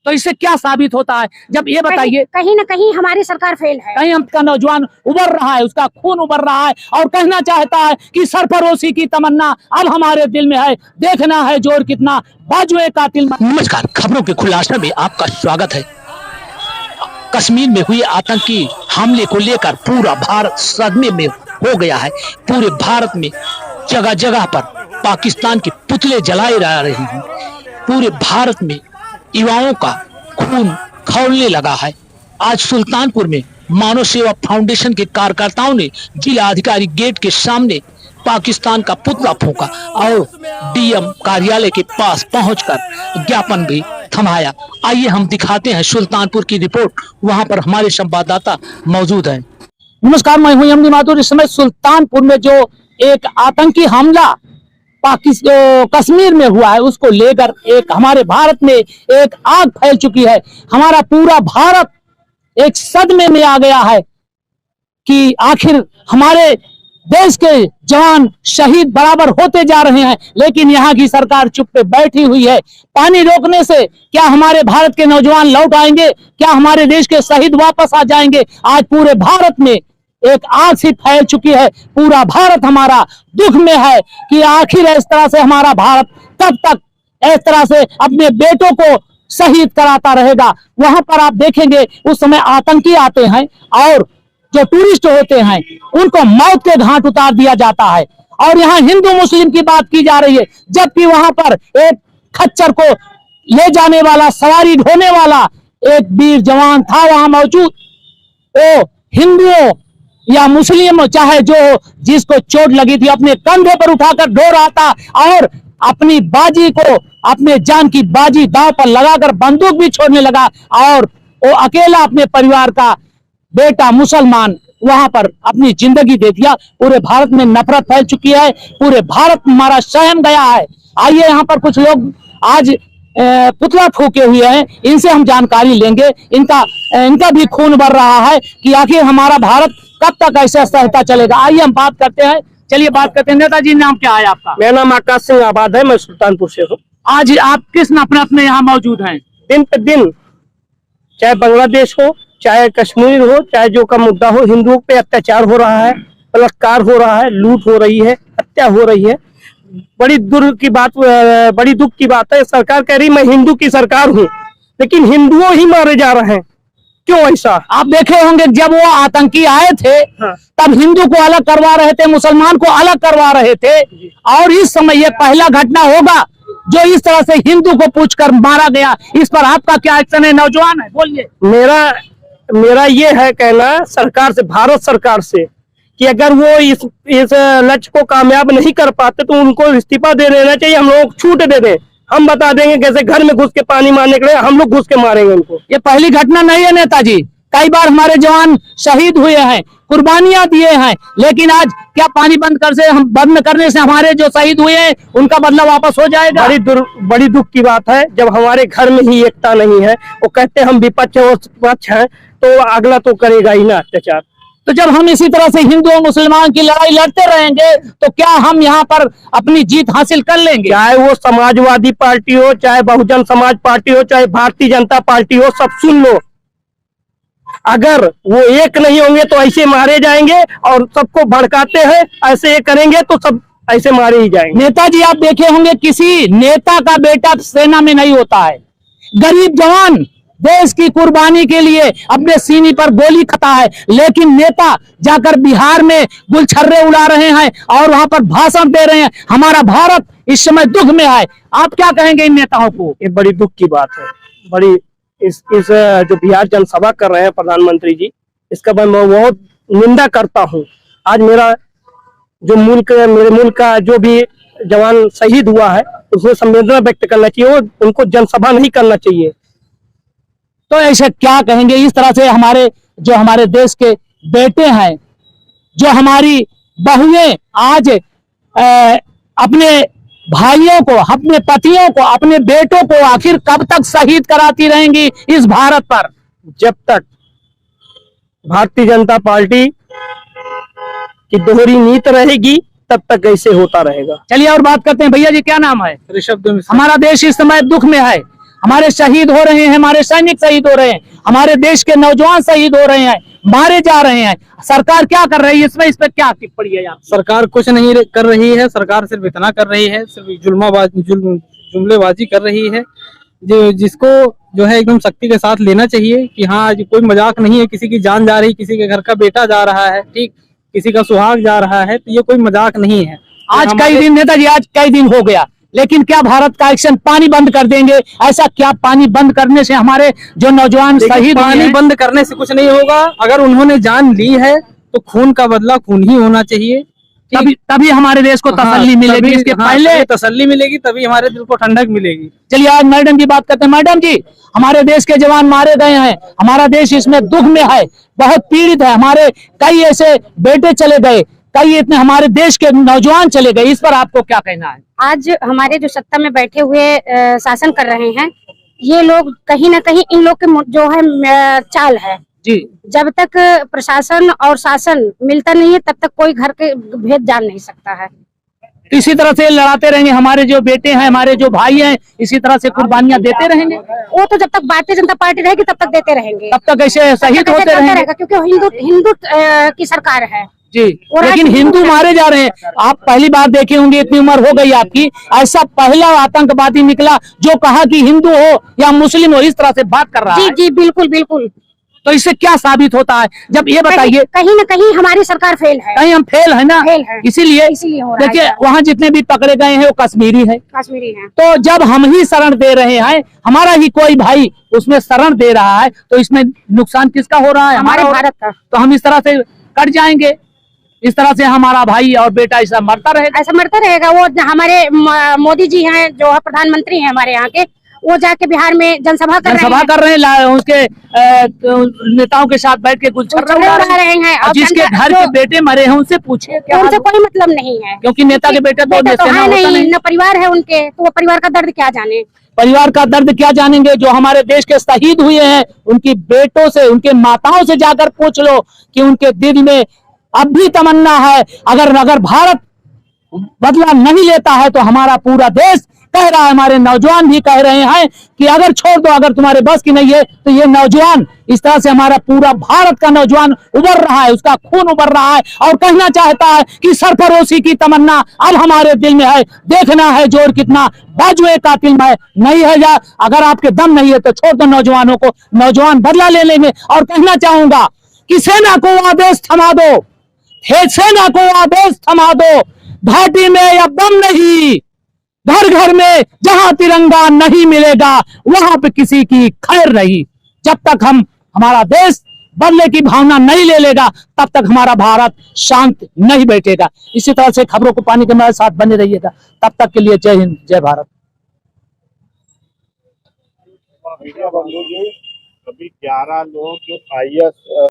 तो इससे क्या साबित होता है? जब ये बताइए, कहीं न कहीं हमारी सरकार फेल है। कहीं हमका नौजवान उबर रहा है, उसका खून उबर रहा है और कहना चाहता है कि सरफरोशी की तमन्ना अब हमारे दिल में है, देखना है जोर कितना बाजुए कातिल। नमस्कार, खबरों के खुलासे में आपका स्वागत है। कश्मीर में हुए आतंकी हमले को लेकर पूरा भारत सदमे में हो गया है। पूरे भारत में जगह जगह पर पाकिस्तान के पुतले जलाए जा रहे हैं। पूरे भारत में युवाओं का खून खौलने लगा है। आज सुल्तानपुर में मानव सेवा फाउंडेशन के कार्यकर्ताओं ने जिला अधिकारी गेट के सामने पाकिस्तान का पुतला फूंका और डीएम कार्यालय के पास पहुंचकर ज्ञापन भी थमाया। आइए हम दिखाते हैं सुल्तानपुर की रिपोर्ट, वहां पर हमारे संवाददाता मौजूद हैं। नमस्कार, मैं हूं एमडी माथुर। इस समय सुल्तानपुर में जो एक आतंकी हमला कश्मीर में हुआ है, उसको लेकर एक हमारे भारत में एक आग फैल चुकी है। हमारा पूरा भारत एक सदमे में आ गया है कि आखिर हमारे देश के जवान शहीद बराबर होते जा रहे हैं, लेकिन यहाँ की सरकार चुप पे बैठी हुई है। पानी रोकने से क्या हमारे भारत के नौजवान लौट आएंगे? क्या हमारे देश के शहीद वापस आ जाएंगे? आज पूरे भारत में एक आग सी फैल चुकी है। पूरा भारत हमारा दुख में है कि आखिर इस तरह से हमारा भारत कब तक इस तरह से अपने बेटों को शहीद कराता रहेगा। वहां पर आप देखेंगे उस समय आतंकी आते हैं और जो टूरिस्ट होते हैं उनको मौत के घाट उतार दिया जाता है। और यहाँ हिंदू मुस्लिम की बात की जा रही है, जबकि वहां पर एक खच्चर को ले जाने वाला, सवारी ढोने वाला एक वीर जवान था वहां मौजूद। वो हिंदुओं या मुस्लिम चाहे जो जिसको चोट लगी थी, अपने कंधे पर उठाकर ढो रहा था और अपनी बाजी को, अपने जान की बाजी दांव पर लगाकर बंदूक भी छोड़ने लगा। और वो अकेला अपने परिवार का बेटा मुसलमान वहां पर अपनी जिंदगी दे दिया। पूरे भारत में नफरत फैल चुकी है, पूरे भारत हमारा सहम गया है। आइए यहाँ पर कुछ लोग आज पुतला फूके हुए हैं, इनसे हम जानकारी लेंगे। इनका भी खून भर रहा है कि आखिर हमारा भारत कब तक ऐसा सहता चलेगा। आइए हम बात करते हैं, चलिए बात करते हैं। नेताजी, नाम क्या है आपका? मेरा नाम आकाश सिंह आबाद है, मैं सुल्तानपुर से हूँ। आज आप किस नफरत में यहाँ मौजूद हैं? दिन पे दिन चाहे बांग्लादेश हो, चाहे कश्मीर हो, चाहे जो का मुद्दा हो, हिंदुओं पे अत्याचार हो रहा है, बलात्कार हो रहा है, लूट हो रही है, हत्या हो रही है। बड़ी दुख की बात है। सरकार कह रही मैं हिंदू की सरकार हूँ, लेकिन हिंदुओं ही मारे जा रहे हैं। क्यों ऐसा? आप देखे होंगे जब वो आतंकी आए थे, हाँ। तब हिंदू को अलग करवा रहे थे, मुसलमान को अलग करवा रहे थे। और इस समय ये पहला घटना होगा जो इस तरह से हिंदू को पूछकर मारा गया। इस पर आपका क्या एक्शन है? नौजवान है, बोलिए। मेरा ये है कहना सरकार से, भारत सरकार से, कि अगर वो इस लक्ष्य को कामयाब नहीं कर पाते तो उनको इस्तीफा दे देना चाहिए। हम लोग छूट दे दें, हम बता देंगे कैसे घर में घुस के पानी मारने के लिए, हम लोग घुस के मारेंगे उनको। ये पहली घटना नहीं है नेताजी, कई बार हमारे जवान शहीद हुए हैं, कुर्बानियां दिए हैं, लेकिन आज क्या पानी बंद करने से हमारे जो शहीद हुए हैं उनका बदला वापस हो जाएगा? बड़ी दुख की बात है जब हमारे घर में ही एकता नहीं है। वो कहते हैं हम विपक्ष और पक्ष हैं, तो अगला तो करेगा ही ना अत्याचार। तो जब हम इसी तरह से हिंदू और मुसलमान की लड़ाई लड़ते रहेंगे तो क्या हम यहाँ पर अपनी जीत हासिल कर लेंगे? चाहे वो समाजवादी पार्टी हो, चाहे बहुजन समाज पार्टी हो, चाहे भारतीय जनता पार्टी हो, सब सुन लो, अगर वो एक नहीं होंगे तो ऐसे मारे जाएंगे। और सबको भड़काते हैं, ऐसे करेंगे तो सब ऐसे मारे ही जाएंगे। नेताजी, आप देखे होंगे किसी नेता का बेटा सेना में नहीं होता है। गरीब जवान देश की कुर्बानी के लिए अपने सीने पर गोली खाता है, लेकिन नेता जाकर बिहार में गुलछर्रे उड़ा रहे हैं और वहां पर भाषण दे रहे हैं। हमारा भारत इस समय दुख में है। आप क्या कहेंगे इन नेताओं को? ये बड़ी दुख की बात है। बड़ी इस जो बिहार जनसभा कर रहे हैं प्रधानमंत्री जी, इसका मैं बहुत निंदा करता हूँ। आज मेरे मुल्क का जो भी जवान शहीद हुआ है उसमें संवेदना व्यक्त करना चाहिए, उनको जनसभा नहीं करना चाहिए। तो ऐसे क्या कहेंगे इस तरह से हमारे देश के बेटे हैं, जो हमारी बहुएं आज अपने भाइयों को, अपने पतियों को, अपने बेटों को आखिर कब तक शहीद कराती रहेंगी इस भारत पर? जब तक भारतीय जनता पार्टी की दोहरी नीति रहेगी तब तक ऐसे होता रहेगा। चलिए और बात करते हैं। भैया जी, क्या नाम है? ऋषभ। हमारा देश इस समय दुख में है। हमारे शहीद हो रहे हैं, हमारे सैनिक शहीद हो रहे हैं, हमारे देश के नौजवान शहीद हो रहे हैं, मारे जा रहे हैं। सरकार क्या कर रही है इसमें, इस पर क्या टिप्पणी है? सरकार कुछ नहीं कर रही है। सरकार सिर्फ इतना कर रही है, सिर्फ जुमलेबाजी कर रही है, जिसको जो है एकदम सख्ती के साथ लेना चाहिए कि हाँ आज कोई मजाक नहीं है। किसी की जान जा रही, किसी के घर का बेटा जा रहा है, ठीक, किसी का सुहाग जा रहा है, तो ये कोई मजाक नहीं है। आज कई दिन नेताजी, आज कई दिन हो गया, लेकिन क्या भारत का एक्शन पानी बंद कर देंगे? ऐसा क्या पानी बंद करने से हमारे जो नौजवान शहीद पानी बंद करने से कुछ नहीं होगा। अगर उन्होंने जान ली है तो खून का बदला खून ही होना चाहिए। तभी हमारे देश को तसल्ली मिलेगी। इसके पहले तसल्ली मिलेगी, तभी हमारे दिल को ठंडक मिलेगी। चलिए आज मैडम की बात करते हैं। मैडम जी, हमारे देश के जवान मारे गए हैं, हमारा देश इसमें दुख में है, बहुत पीड़ित है। हमारे कई ऐसे बेटे चले गए, कई इतने हमारे देश के नौजवान चले गए, इस पर आपको क्या कहना है? आज हमारे जो सत्ता में बैठे हुए शासन कर रहे हैं, ये लोग कहीं ना कहीं इन लोग के जो है चाल है जी। जब तक प्रशासन और शासन मिलता नहीं है तब तक कोई घर के भेद जान नहीं सकता है। इसी तरह से लड़ाते रहेंगे, हमारे जो बेटे हैं, हमारे जो भाई हैं, इसी तरह से कुर्बानियां देते रहेंगे। वो तो जब तक भारतीय जनता पार्टी रहेगी तब तक देते रहेंगे, तब तक ऐसे शहीद होते रहेंगे, क्योंकि हिंदू की सरकार है जी। लेकिन हिंदू मारे जा रहे हैं। आप पहली बार देखे होंगे, इतनी उम्र हो गई आपकी, ऐसा पहला आतंकवादी निकला जो कहा कि हिंदू हो या मुस्लिम हो, इस तरह से बात कर रहा है। जी बिल्कुल बिल्कुल। तो इससे क्या साबित होता है? जब ये बताइए, कहीं ना कहीं हमारी सरकार फेल है, कहीं हम फेल है ना, फेल है। इसीलिए हो रहा है। देखिए वहाँ जितने भी पकड़े गए हैं वो कश्मीरी है। कश्मीरी है। तो जब हम ही शरण दे रहे हैं, हमारा ही कोई भाई उसमें शरण दे रहा है, तो इसमें नुकसान किसका हो रहा है? हमारे भारत का। तो हम इस तरह से कट जाएंगे, इस तरह से हमारा भाई और बेटा ऐसा मरता रहेगा, ऐसा मरता रहेगा। वो हमारे मोदी जी हैं जो प्रधानमंत्री हैं हमारे यहाँ के, वो जाके बिहार में जनसभा कर रहे हैं, उसके नेताओं के साथ बैठ के गुलछर्रा उड़ा रहे हैं। और जिसके घर के बेटे मरे हैं उनसे पूछिए, उनसे कोई मतलब नहीं है, क्योंकि नेता के बेटे तो नहीं, न परिवार है उनके, तो वो परिवार का दर्द क्या जाने, परिवार का दर्द क्या जानेंगे? जो हमारे देश के शहीद हुए हैं उनकी बेटों से, उनके माताओं से जाकर पूछ लो कि उनके दिल में अब भी तमन्ना है। अगर भारत बदला नहीं लेता है तो हमारा पूरा देश कह रहा है, हमारे नौजवान भी कह रहे हैं कि अगर छोड़ दो, अगर तुम्हारे बस की नहीं है तो ये नौजवान, इस तरह से हमारा पूरा भारत का नौजवान उभर रहा है, उसका खून उभर रहा है और कहना चाहता है कि सरफरोशी की तमन्ना अब हमारे दिल में है, देखना है जोर कितना बाजुए कातिल में नहीं है। या अगर आपके दम नहीं है तो छोड़ दो नौजवानों को, नौजवान बदला ले लेंगे। और कहना चाहूंगा कि सेना को आदेश थमा दो, सेना को आदेश थमा दो, घाटी में या बम नहीं, घर घर में जहां तिरंगा नहीं मिलेगा वहां पे किसी की खैर नहीं। जब तक हमारा देश बदले की भावना नहीं ले लेगा तब तक हमारा भारत शांत नहीं बैठेगा। इसी तरह से खबरों को पानी के हमारे साथ बने रहिएगा। तब तक के लिए जय हिंद, जय भारत। मीडिया बंधु जी, अभी 11 लोग जो IAS